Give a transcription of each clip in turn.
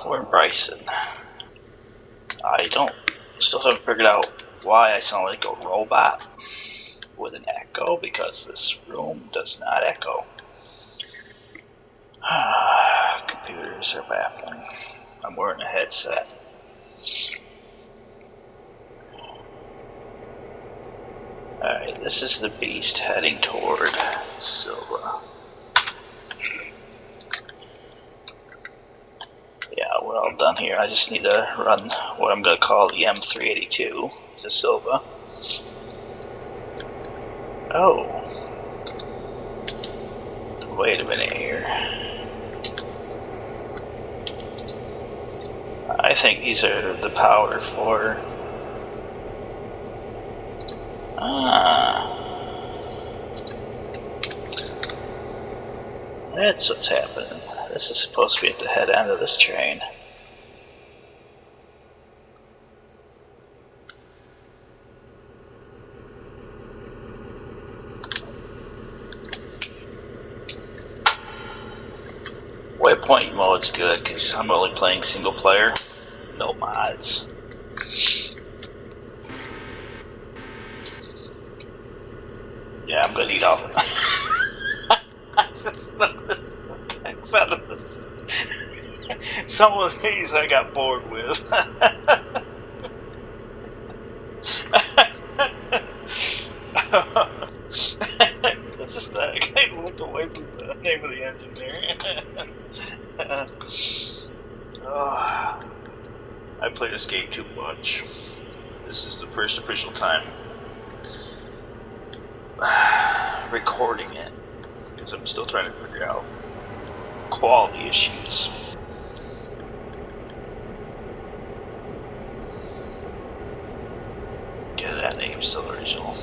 we're in Bryson. I still haven't figured out why I sound like a robot with an echo, because this room does not echo. Computers are baffling. I'm wearing a headset. Alright, this is the beast heading toward Silva. Yeah, we're all done here. I just need to run what I'm going to call the M382 to Silva. Oh. Wait a minute here. I think these are the power for... That's what's happening. This is supposed to be at the head end of this train. Waypoint mode's good because I'm only playing single player, no mods. Yeah, I'm gonna eat off of it. I just noticed the text out of this. Some of these I got bored with. It's just that I can't look away from the name of the engine there. I play this game too much. This is the first official time recording it, because I'm still trying to figure out quality issues. Yeah, that name's still original.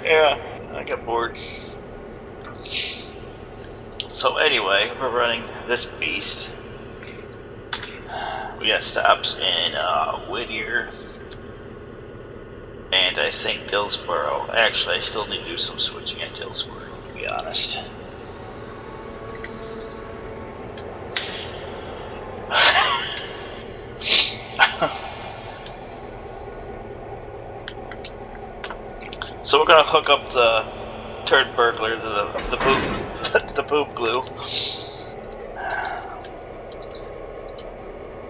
Yeah, I got bored. So anyway, we're running this beast. We got stops in Whittier and I think Dillsboro. Actually, I still need to do some switching at Dillsboro, to be honest. So we're gonna hook up the turd burglar to the poop glue.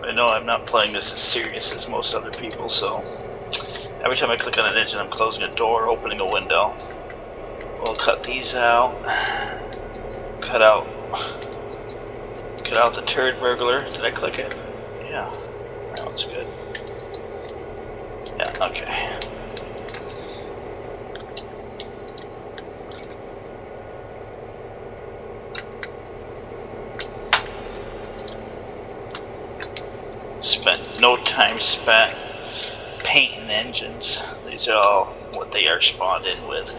I know I'm not playing this as serious as most other people, so every time I click on an engine, I'm closing a door, opening a window. We'll cut these out. Cut out the turd burglar. Did I click it? Yeah, that one's good. Yeah, okay. Spent no time spent painting engines. These are all what they are spawned in with.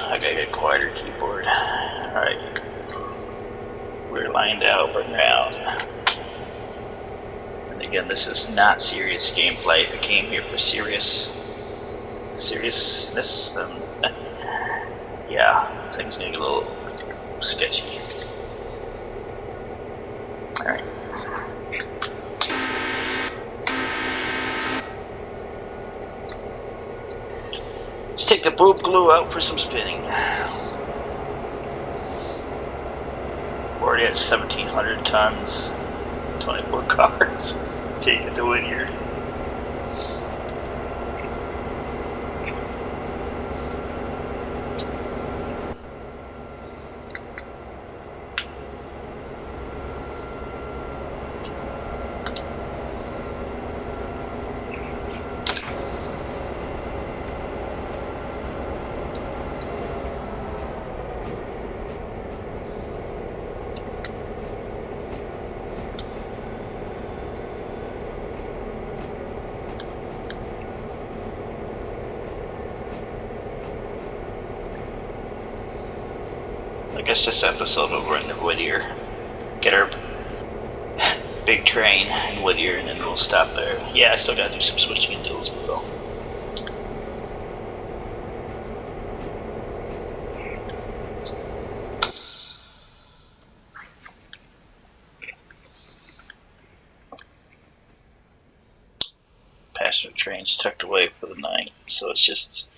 I gotta get a quieter keyboard. Alright. We're lined out, bring her out. And again, this is not serious gameplay. I came here for seriousness, then yeah, things gonna get a little sketchy. Alright. Let's take the boob glue out for some spinning. We're already at 1,700 tons, 24 cars. See, at the Whittier. I guess this episode we'll run to Whittier, get our big train in Whittier, and then we'll stop there. Yeah, I still gotta do some switching in Dillsboro though. Passenger train's tucked away for the night, so it's just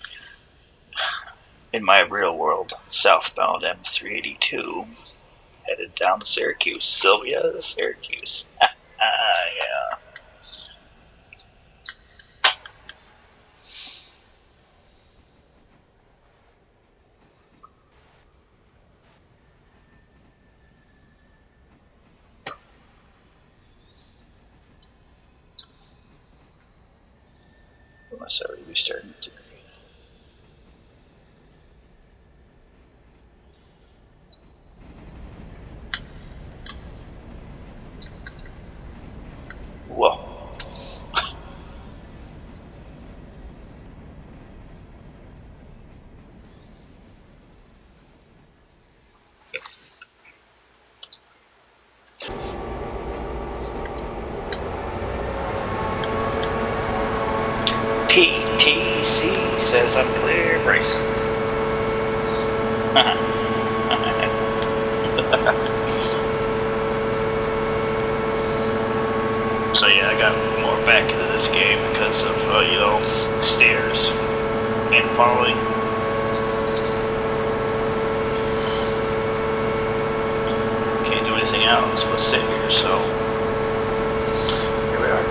in my real world southbound M382 headed down to Syracuse. Sylvia to Syracuse. Yeah. Unless I already restarted it. Whoa. PTC says I'm clear, Bryson. So yeah, I got more back into this game because of, stairs and falling. Can't do anything else but sit here, so here we are.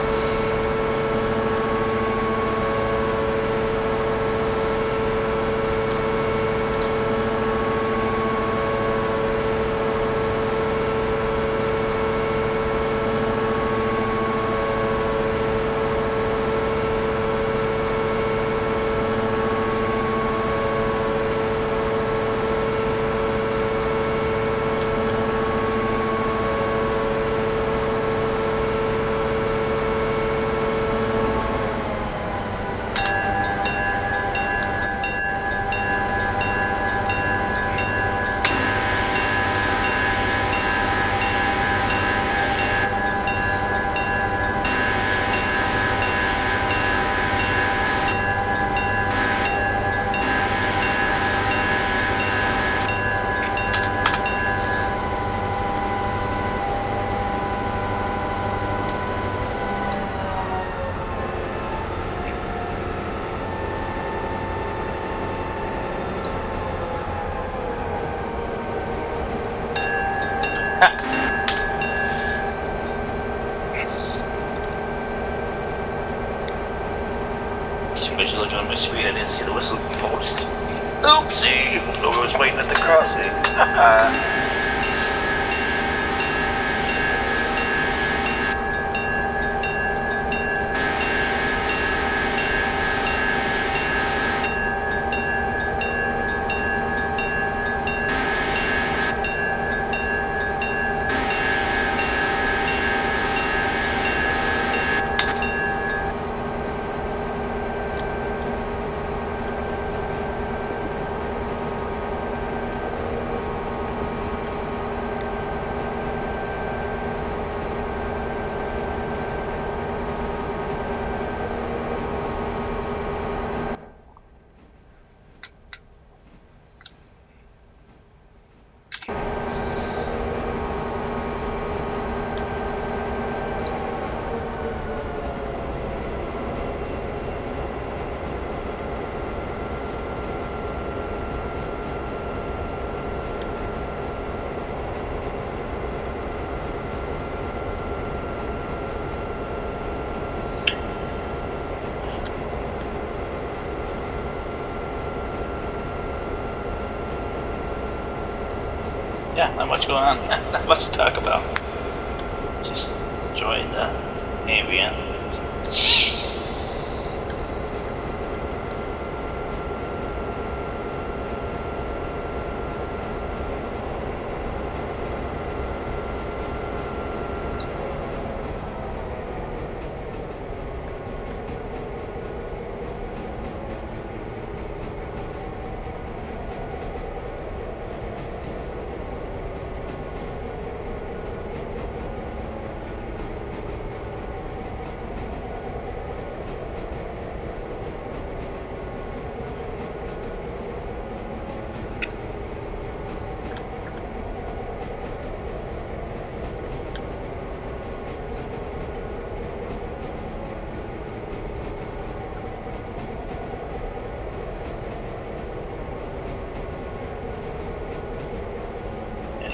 As you're looking on my screen, I didn't see the whistle post. Oopsie! I was waiting at the crossing. Yeah, not much going on. Not much to talk about. Just enjoying the ambience.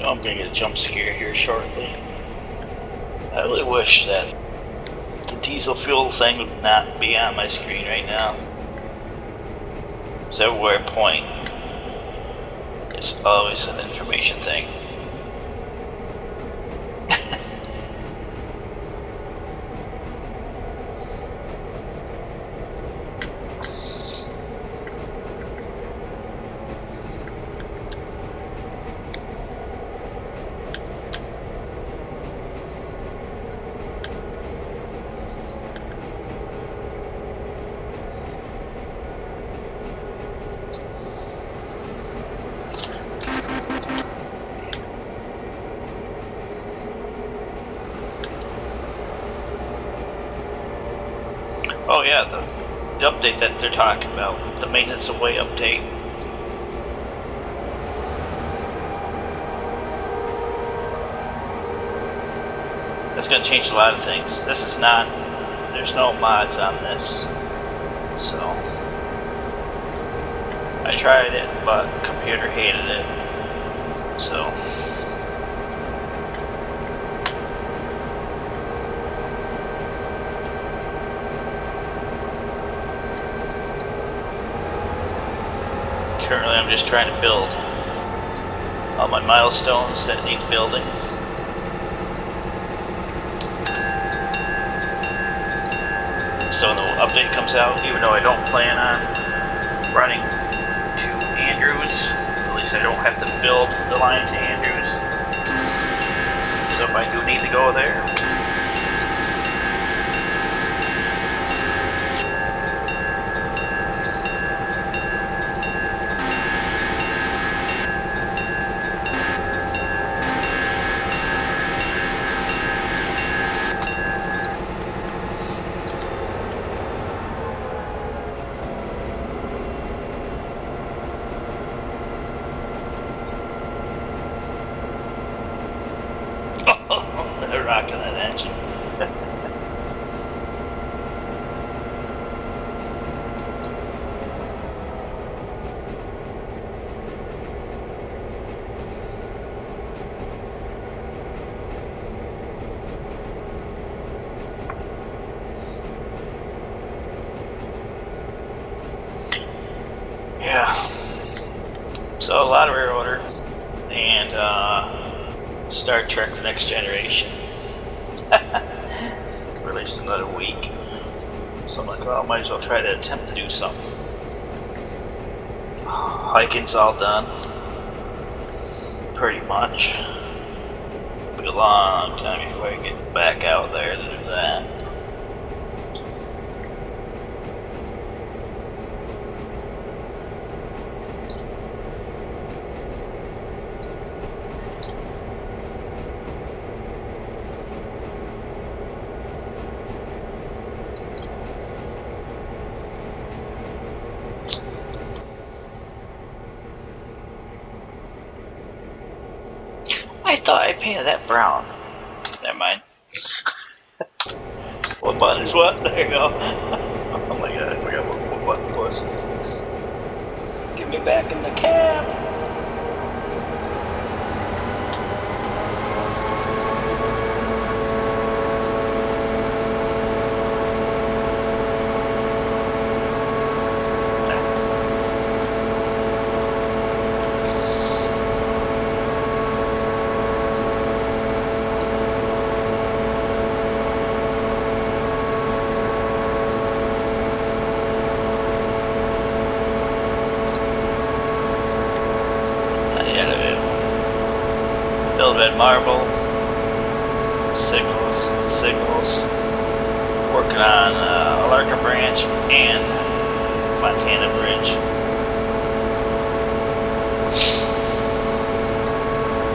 know I'm gonna get a jump scare here shortly. I really wish that the diesel fuel thing would not be on my screen right now. Because everywhere I point, there's always an information thing. Oh yeah, the update that they're talking about, the maintenance away update. That's going to change a lot of things. This is not, there's no mods on this, so I tried it, but computer hated it, so. Currently I'm just trying to build all my milestones that need building. So when the update comes out, even though I don't plan on running to Andrews, at least I don't have to build the line to Andrews. So if I do need to go there, they're rocking that engine. Yeah. So a lot of rear order and Star Trek: The Next Generation. Released another week. So I'm like, well, I might as well try to attempt to do something. Hiking's all done. Pretty much. It'll be a long time before I get back out there to do that. I thought I painted that brown. Never mind. What button is what? There you go. Oh my god, I forgot what button was. Get me back in the cab. Build red marble, signals, working on Alarka branch and Fontana bridge.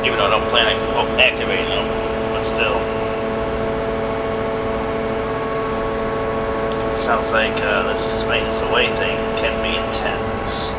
Even though I don't plan on activating them, but still. Sounds like this maintenance away thing can be intense.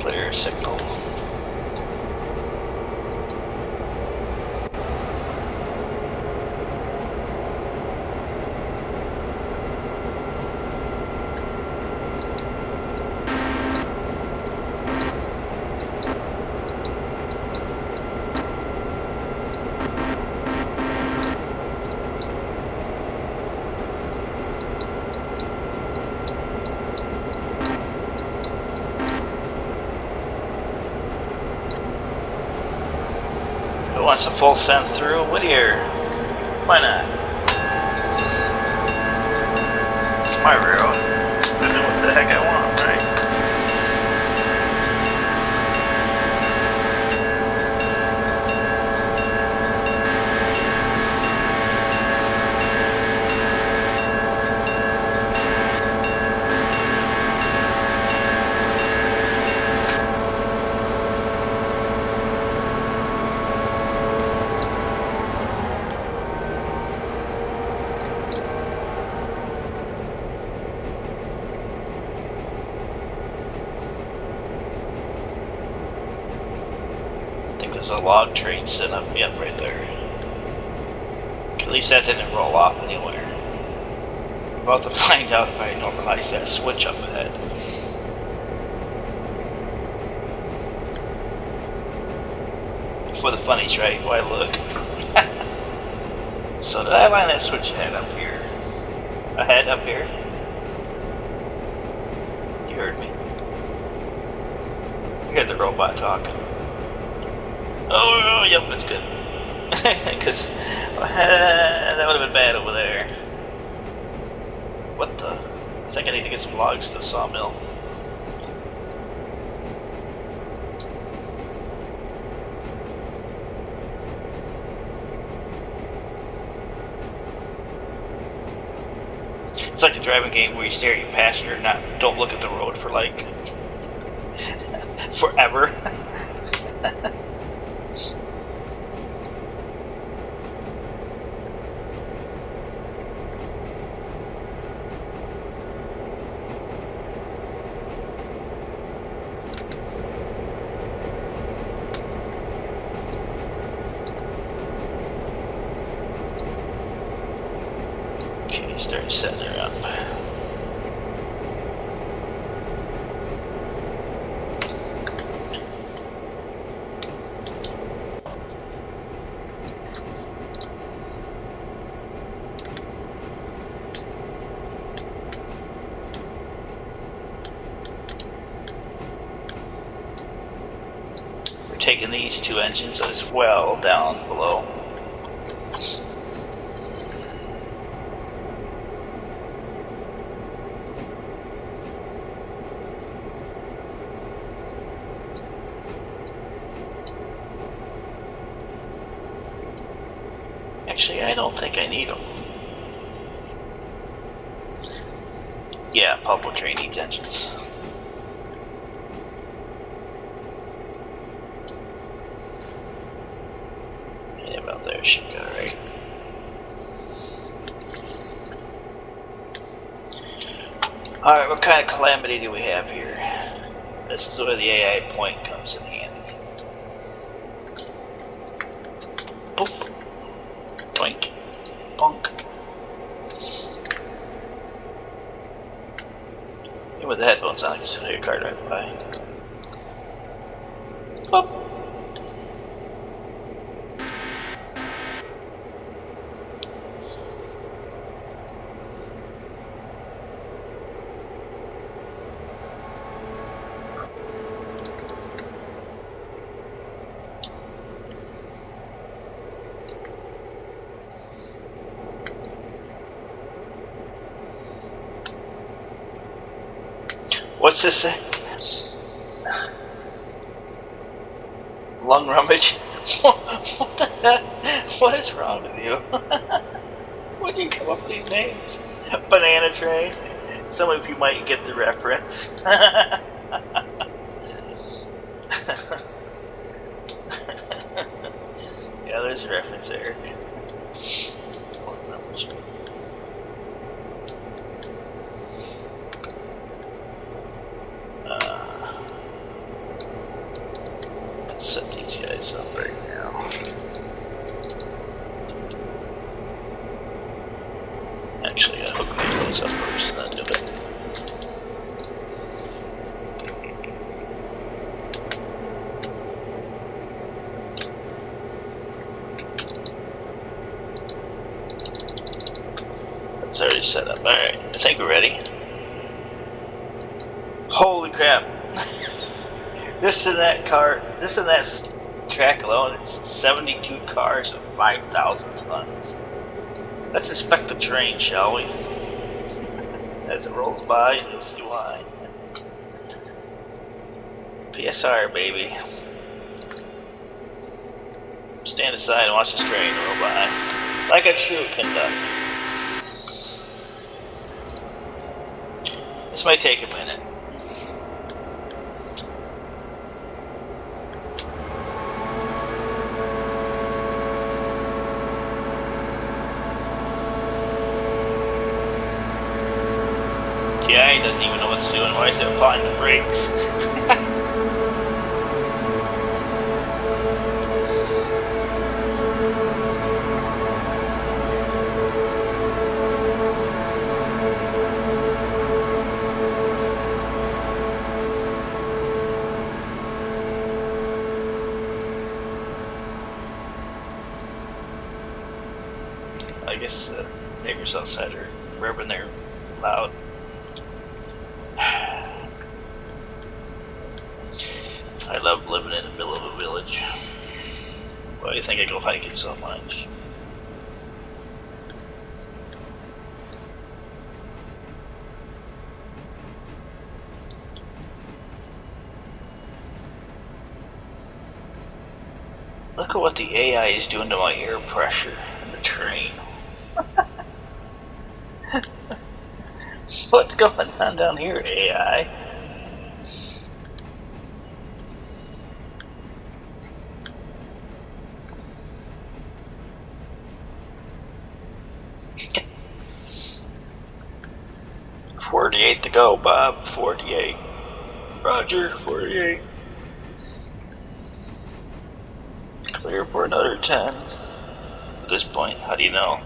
clear signal. Wants a full send through Whittier. Why not? It's my road. I do what the heck I want, right? There's a log train sitting up, yep, right there. At least that didn't roll off anywhere. I'm about to find out if I normalize that switch up ahead. For the funnies, right? Why look? So did I line that switch ahead up here? Ahead up here? You heard me. You heard the robot talking. Oh, yep, that's good. Because that would have been bad over there. What the? I think I need to get some logs to the sawmill. It's like the driving game where you stare at your passenger and don't look at the road for like forever. Start setting her up. We're taking these two engines as well down below. Actually, I don't think I need them. Yeah, public train needs engines. Yeah, about there should be alright. Alright, what kind of calamity do we have here? This is where the AI point comes in handy. Boop. Doink. Bonk. Even with the headphones on, I can still hear your car driving by. Boop. What's this say? Lung rummage? What the heck? What is wrong with you? Where do you come up with these names? Banana train? Some of you might get the reference. Yeah, there's a reference there. Lung rummage. these guys up right now. Actually, I gotta hook these ones up first, and then do it. That's already set up. Alright, I think we're ready. Holy crap! Just in that track alone, it's 72 cars and 5,000 tons. Let's inspect the terrain, shall we? As it rolls by, you'll see why. PSR, baby. Stand aside and watch this train roll by. Like a true conductor. This might take a minute. Yeah, he doesn't even know what to do, and why is it applying the brakes? I guess the neighbors outside are revving their loud. I love living in the middle of a village. Why do you think I go hiking so much? Look at what the AI is doing to my air pressure in the train. What's going on down here, AI? $48 to go, Bob. 48. Roger, 48. Clear for another 10. At this point, how do you know?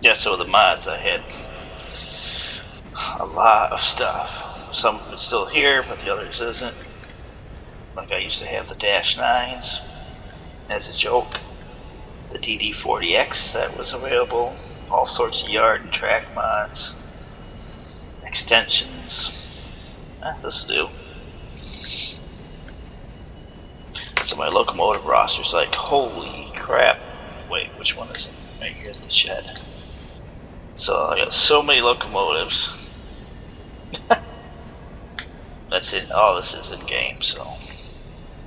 Yeah, so the mods, I had a lot of stuff. Some of it's still here, but the others isn't. Like I used to have the Dash 9s as a joke. The DD40X that was available. All sorts of yard and track mods. Extensions. This'll do. So my locomotive roster's like, holy crap. Wait, which one is it? Right here at the shed. So I got so many locomotives. That's it. All this is in game, so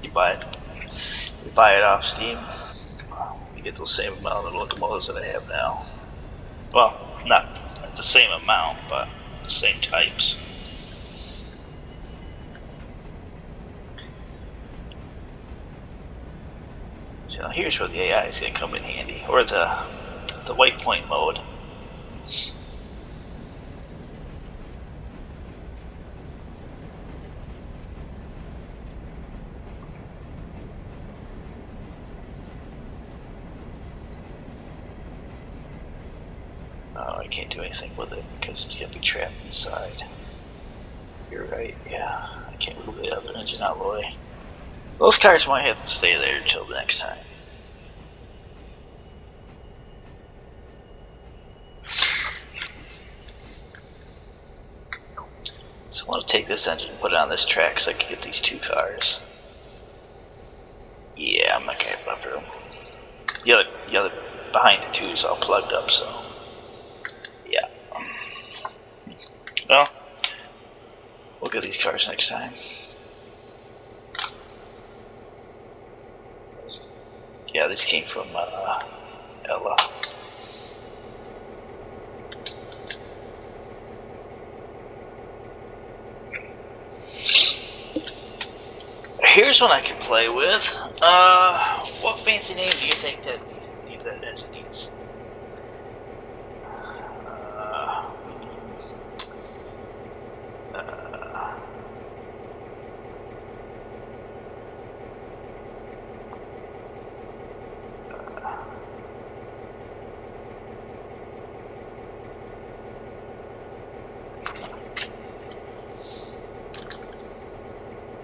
you buy it off Steam. You get the same amount of locomotives that I have now. Well, not the same amount, but the same types. So here's where the AI is going to come in handy, or the waypoint mode. Oh, I can't do anything with it because it's going to be trapped inside. You're right, yeah. I can't move the other engine alloy. Those cars might have to stay there until the next time. So I want to take this engine and put it on this track so I can get these two cars. Yeah, I'm not going to have enough room. The other behind the two is all plugged up, so yeah. Well, we'll get these cars next time. Yeah, this came from Ella. Here's one I can play with. What fancy name do you think that engine needs?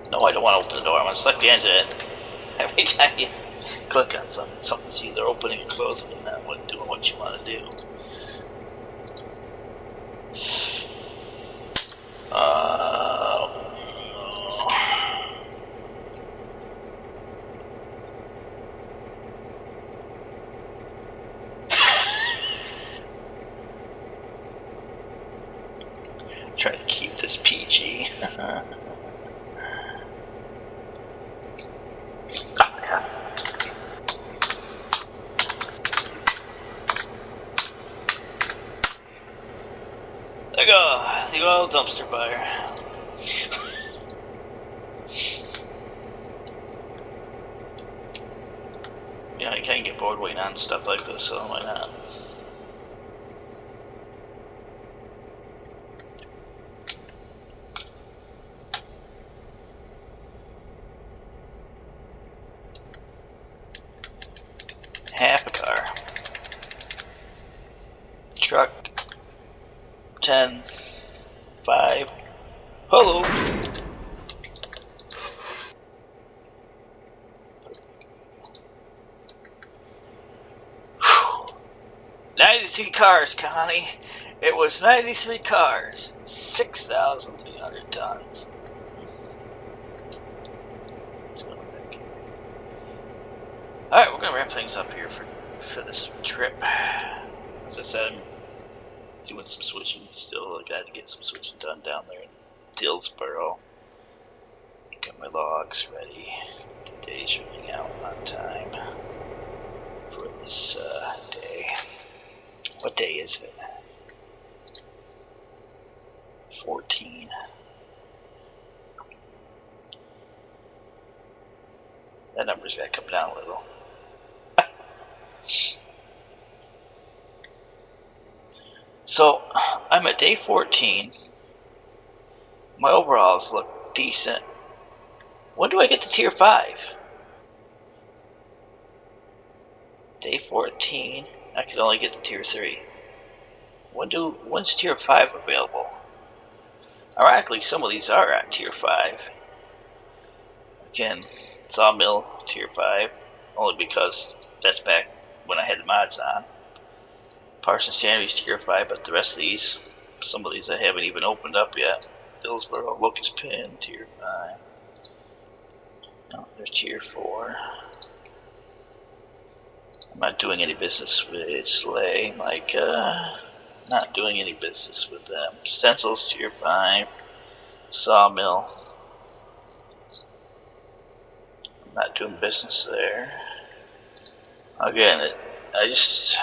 No, I don't want to open the door. I want to select the engine. Every time you click on something, something's either opening or closing and not doing what you want to do. Try to keep this PG. There you go, the oil dumpster fire. You know, you can't get bored waiting on stuff like this, so why not? Half a car. Truck. 10. 5. Hello. Whew. 93 cars, Connie. It was 93 cars. 6,300 tons. Alright, we're going to wrap things up here for this trip. As I said, I'm doing some switching still. I got to get some switching done down there in Dillsboro. Got my logs ready. Today's running out on time for this day. What day is it? 14. That number's got to come down a little. So, I'm at day 14. My overalls look decent. When do I get to tier 5? Day 14. I can only get to tier 3. When's tier 5 available? Ironically, some of these are at tier 5. Again, Sawmill tier 5, only because that's back when I had the mods on. Parson Sanity's tier 5, but the rest of these, some of these I haven't even opened up yet. Dillsboro, Locust Pin, tier 5. No, they're tier 4. I'm not doing any business with Slay, like, not doing any business with them. Stencils, tier 5. Sawmill. I'm not doing business there. Again, I just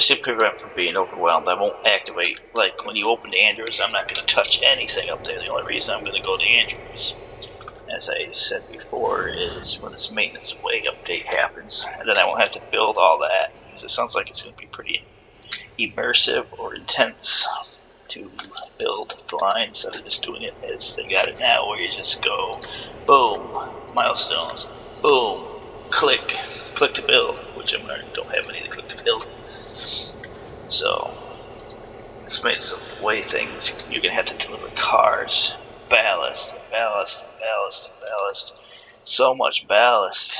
to prevent from being overwhelmed, I won't activate, like when you open the Andrews, I'm not going to touch anything up there. The only reason I'm going to go to Andrews, as I said before, is when this maintenance away update happens, and then I won't have to build all that, because it sounds like it's going to be pretty immersive or intense to build the line instead of just doing it as they got it now, where you just go, boom, milestones, boom, click to build, which I don't have any to click to build. So, this makes the way things, you're going to have to deliver cars, ballast, ballast, ballast, ballast, so much ballast.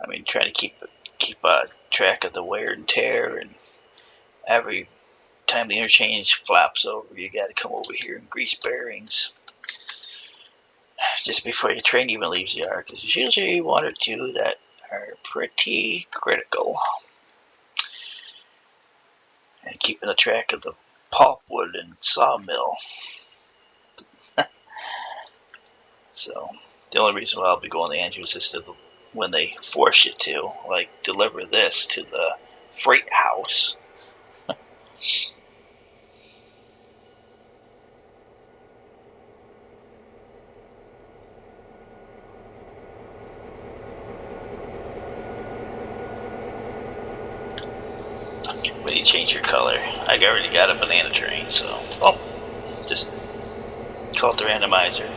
I mean, trying to keep track of the wear and tear, and every time the interchange flaps over, you got to come over here and grease bearings just before your train even leaves the yard, because there's usually one or two that are pretty critical. And keeping the track of the pulpwood and sawmill. So, the only reason why I'll be going to Andrews is when they force you to, like, deliver this to the freight house. When you change your color, I already got a banana train, so just call it the randomizer.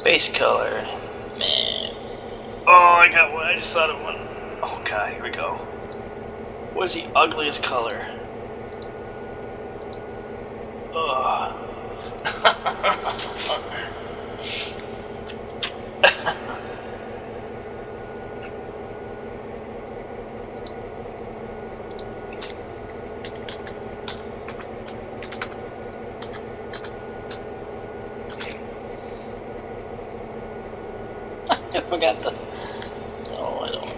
Base color, man. Oh, I got one. I just thought of one. Oh god, here we go. What is the ugliest color? Ugh. I forgot the... Oh, I don't...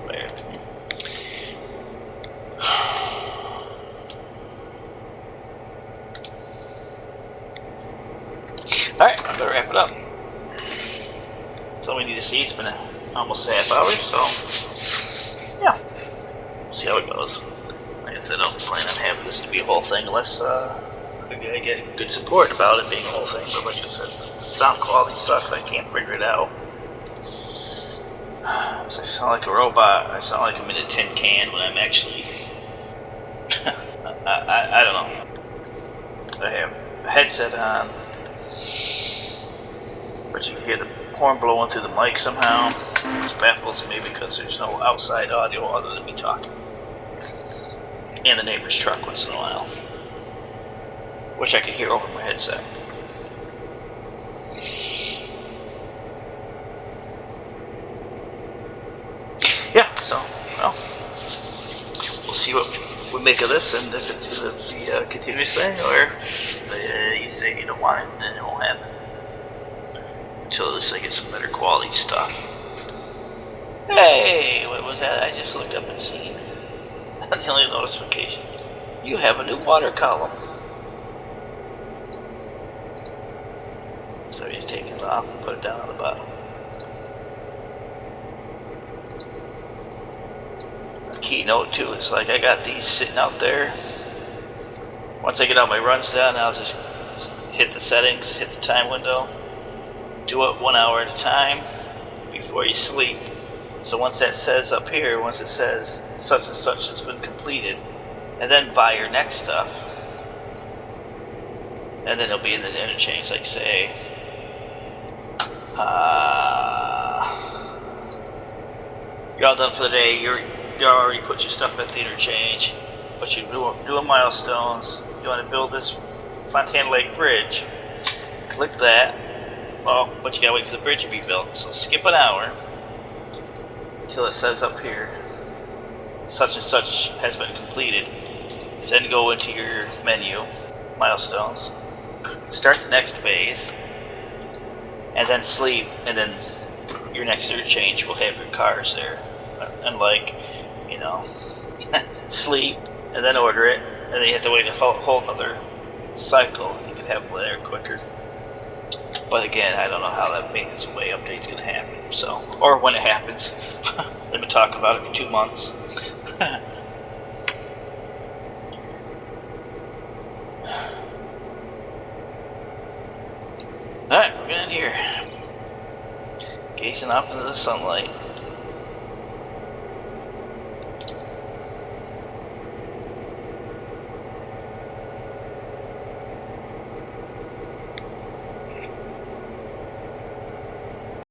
There. Alright, I better wrap it up. That's all we need to see. It's been almost a half hour, so yeah. See how it goes. Like I said, I don't plan on having this to be a whole thing unless I get good support about it being a whole thing. But like I said, the sound quality sucks. I can't figure it out. I sound like a robot. I sound like I'm in a tin can when I'm actually... I don't know. I have a headset on, but you can hear the horn blowing through the mic somehow, which baffles me because there's no outside audio other than me talking. And the neighbor's truck once in a while, which I could hear over my headset. Yeah, so, well, we'll see what we make of this, and if it's the continuous thing, or you say you don't want it, then it won't happen. Until at least I get some better quality stuff. Hey, what was that? I just looked up and seen. The only notification. You have a new water column. So you take it off and put it down on the bottom. A keynote too. It's like I got these sitting out there. Once I get all my runs done, I'll just hit the settings, hit the time window. Do it 1 hour at a time before you sleep. So once that says up here, once it says such and such has been completed, and then buy your next stuff, and then it'll be in the interchange, like say, you're all done for the day. You already put your stuff at the interchange, but you're doing milestones. You want to build this Fontana Lake Bridge? Click that. Well, but you gotta wait for the bridge to be built, so skip an hour until it says up here such and such has been completed. Then go into your menu, milestones, start the next phase, and then sleep, and then your next interchange will have your cars there. And like, you know, sleep, and then order it, and then you have to wait a whole other cycle. You can have them there quicker. But again, I don't know how that maintenance way update's going to happen. So, or when it happens. They've been talking about it for 2 months. Alright, we're getting in here. Gazing off into the sunlight.